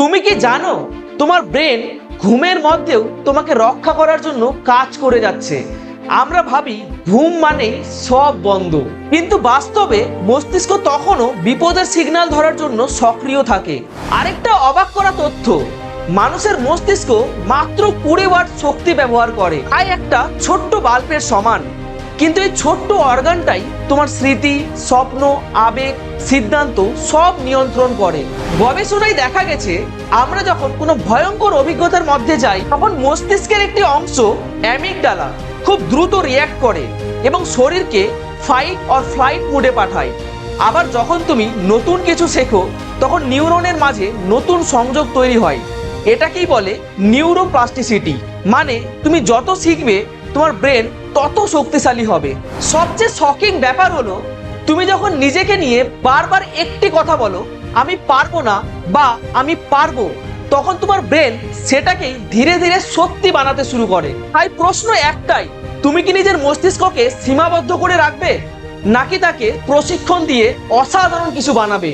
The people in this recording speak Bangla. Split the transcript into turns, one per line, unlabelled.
তুমি কি জানো তোমার ব্রেন ঘুমের মধ্যেও তোমাকে রক্ষা করার জন্য কাজ করে যাচ্ছে? আমরা ভাবি ঘুম মানেই সব বন্ধ, কিন্তু বাস্তবে মস্তিষ্ক তখনও বিপদের সিগন্যাল ধরার জন্য সক্রিয় থাকে। আরেকটা অবাক করা তথ্য, মানুষের মস্তিষ্ক মাত্র 20 ওয়াট শক্তি ব্যবহার করে, প্রায় একটা ছোট্ট বাল্বের সমান। কিন্তু এই ছোট্ট অর্গানটাই তোমার স্মৃতি, স্বপ্ন, আবেগ, সিদ্ধান্ত সব নিয়ন্ত্রণ করে। গবেষণায় দেখা গেছে আমরা যখন কোনো ভয়ঙ্কর অভিজ্ঞতার মধ্যে যাই তখন মস্তিষ্কের একটি অংশ অ্যামিগডালা খুব দ্রুত রিয়্যাক্ট করে এবং শরীরকে ফাইট অর ফ্লাইট মোডে পাঠায়। আবার যখন তুমি নতুন কিছু শেখো তখন নিউরনের মাঝে নতুন সংযোগ তৈরি হয়। এটাকেই বলে নিউরোপ্লাস্টিসিটি। মানে তুমি যত শিখবে তোমার ব্রেন তত শক্তিশালী হবে। সবচেয়ে শকিং ব্যাপার হলো, তুমি যখন নিজেকে নিয়ে বারবার একটি কথা বলো, আমি পারবো না বা আমি পারবো, তখন তোমার ব্রেন সেটাকেই ধীরে ধীরে সত্যি বানাতে শুরু করে। তাই প্রশ্ন একটাই, তুমি কি নিজের মস্তিষ্ককে সীমাবদ্ধ করে রাখবে নাকি তাকে প্রশিক্ষণ দিয়ে অসাধারণ কিছু বানাবে?